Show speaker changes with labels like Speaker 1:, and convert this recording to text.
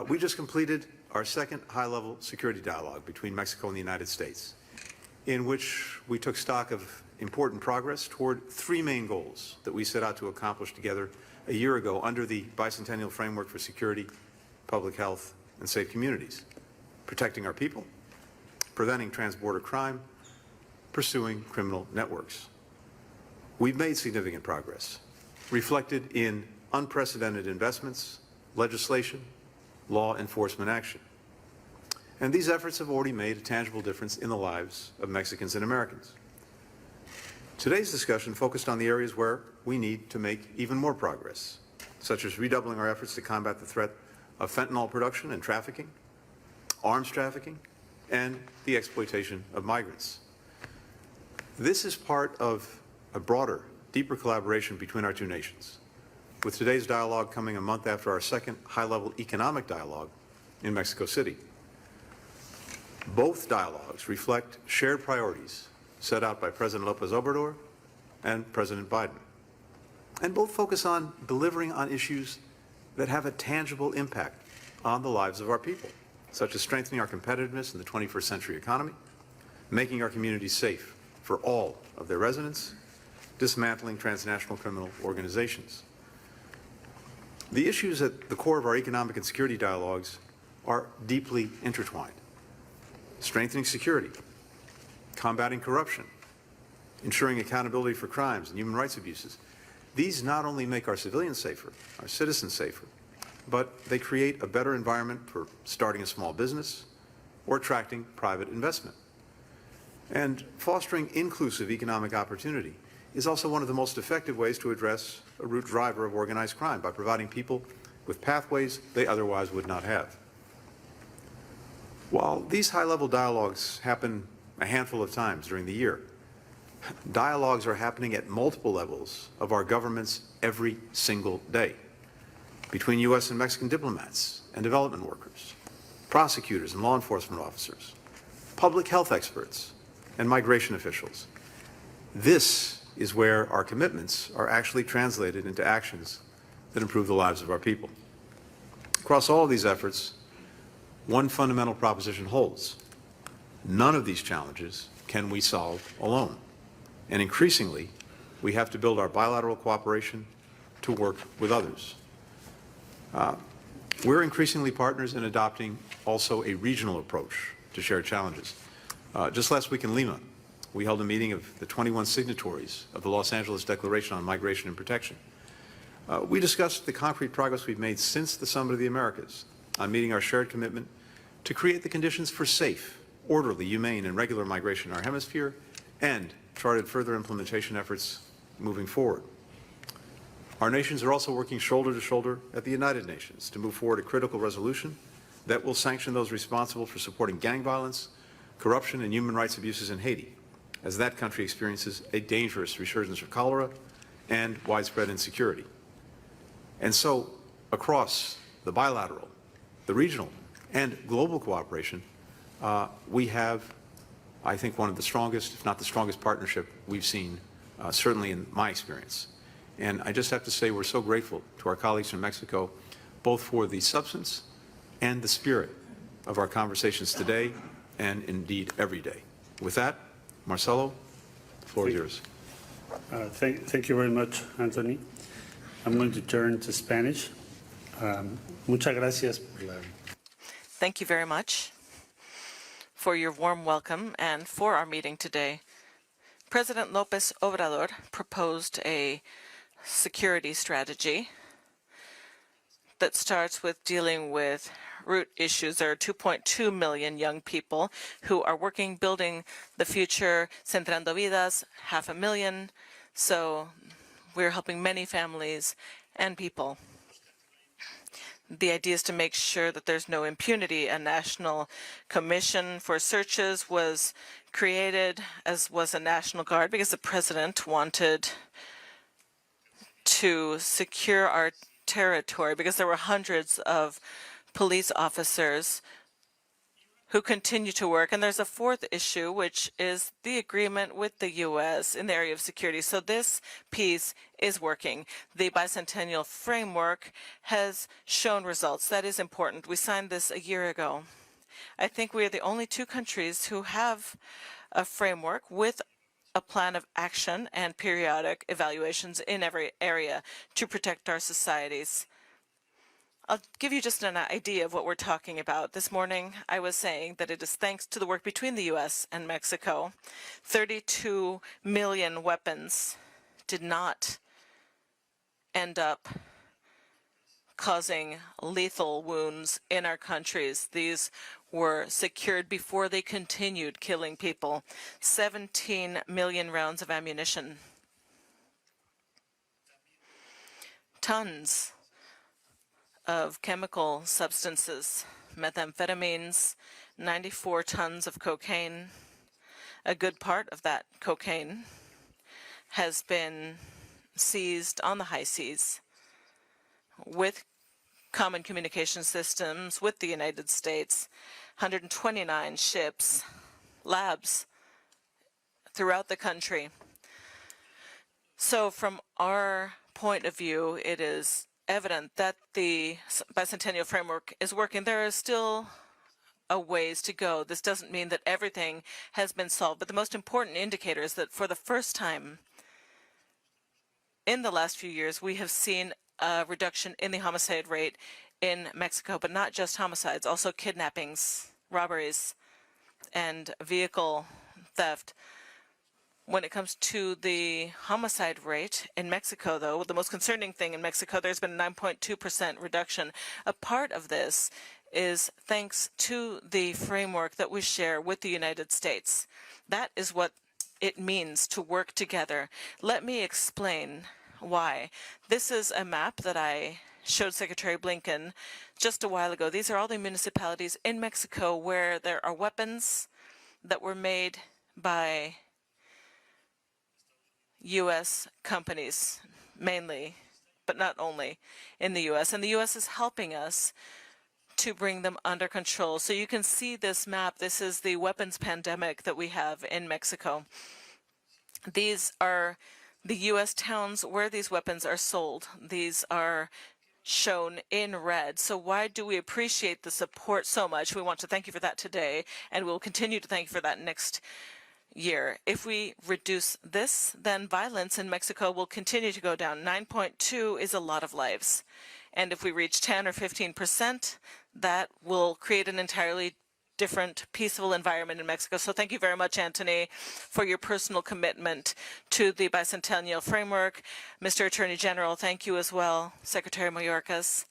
Speaker 1: We just completed our second high-level security dialogue between Mexico and the United States, in which we took stock of important progress toward three main goals that we set out to accomplish together a year ago under the bicentennial framework for security, public health, and safe communities: protecting our people, preventing transborder crime, pursuing criminal networks. We've made significant progress, reflected in unprecedented investments, legislation, law enforcement action. And these efforts have already made a tangible difference in the lives of Mexicans and Americans. Today's discussion focused on the areas where we need to make even more progress, such as redoubling our efforts to combat the threat of fentanyl production and trafficking, arms trafficking, and the exploitation of migrants. This is part of a broader, deeper collaboration between our two nations, with today's dialogue coming a month after our second high-level economic dialogue in Mexico City. Both dialogues reflect shared priorities set out by President López Obrador and President Biden, and both focus on delivering on issues that have a tangible impact on the lives of our people, such as strengthening our competitiveness in the 21st century economy, making our communities safe for all of their residents, dismantling transnational criminal organizations. The issues at the core of our economic and security dialogues are deeply intertwined: strengthening security, combating corruption, ensuring accountability for crimes and human rights abuses. These not only make our civilians safer, our citizens safer, but they create a better environment for starting a small business or attracting private investment. And fostering inclusive economic opportunity is also one of the most effective ways to address a root driver of organized crime, by providing people with pathways they otherwise would not have. While these high-level dialogues happen a handful of times during the year, dialogues are happening at multiple levels of our governments every single day, between U.S. and Mexican diplomats and development workers, prosecutors and law enforcement officers, public health experts, and migration officials. This is where our commitments are actually translated into actions that improve the lives of our people. Across all of these efforts, one fundamental proposition holds: none of these challenges can we solve alone. And increasingly, we have to build our bilateral cooperation to work with others. We're increasingly partners in adopting also a regional approach to shared challenges. Just last week in Lima, we held a meeting of the 21 signatories of the Los Angeles Declaration on Migration and Protection. We discussed the concrete progress we've made since the Summit of the Americas on meeting our shared commitment to create the conditions for safe, orderly, humane, and regular migration in our hemisphere, and charted further implementation efforts moving forward. Our nations are also working shoulder to shoulder at the United Nations to move forward a critical resolution that will sanction those responsible for supporting gang violence, corruption, and human rights abuses in Haiti, as that country experiences a dangerous resurgence of cholera and widespread insecurity. And so, across the bilateral, the regional, and global cooperation, we have, I think, one of the strongest, if not the strongest partnership we've seen, certainly in my experience. And I just have to say we're so grateful to our colleagues from Mexico, both for the substance and the spirit of our conversations today, and indeed every day. With that, Marcelo, the floor is yours.
Speaker 2: Thank you very much, Anthony. I'm going to turn to Spanish. Muchas gracias por la...
Speaker 3: Thank you very much for your warm welcome and for our meeting today. President López Obrador proposed a security strategy that starts with dealing with root issues. There are 2.2 million young people who are working, building the future, Centrando Vidas, 500,000. So we're helping many families and people. The idea is to make sure that there's no impunity. A national commission for searches was created, as was a National Guard, because the president wanted to secure our territory, because there were hundreds of police officers who continue to work. And there's a fourth issue, which is the agreement with the U.S. in the area of security. So this piece is working. The bicentennial framework has shown results. That is important. We signed this a year ago. I think we are the only two countries who have a framework with a plan of action and periodic evaluations in every area to protect our societies. I'll give you just an idea of what we're talking about. This morning, I was saying that it is thanks to the work between the U.S. and Mexico. 32 million weapons did not end up causing lethal wounds in our countries. These were secured before they continued killing people. 17 million rounds of ammunition. Tons of chemical substances, methamphetamines, 94 tons of cocaine. A good part of that cocaine has been seized on the high seas with common communication systems with the United States, 129 ships, labs throughout the country. So from our point of view, it is evident that the bicentennial framework is working. There is still a ways to go. This doesn't mean that everything has been solved, but the most important indicator is that for the first time in the last few years, we have seen a reduction in the homicide rate in Mexico, but not just homicides, also kidnappings, robberies, and vehicle theft. When it comes to the homicide rate in Mexico, though, the most concerning thing in Mexico, there's been a 9.2% reduction. A part of this is thanks to the framework that we share with the United States. That is what it means to work together. Let me explain why. This is a map that I showed Secretary Blinken just a while ago. These are all the municipalities in Mexico where there are weapons that were made by U.S. companies, mainly, but not only, in the U.S. And the U.S. is helping us to bring them under control. So you can see this map. This is the weapons pandemic that we have in Mexico. These are the U.S. towns where these weapons are sold. These are shown in red. So why do we appreciate the support so much? We want to thank you for that today, and we'll continue to thank you for that next year. If we reduce this, then violence in Mexico will continue to go down. 9.2 is a lot of lives. And if we reach 10 or 15%, that will create an entirely different, peaceful environment in Mexico. So thank you very much, Antony, for your personal commitment to the bicentennial framework. Mr. Attorney General, thank you as well. Secretary Mayorkas.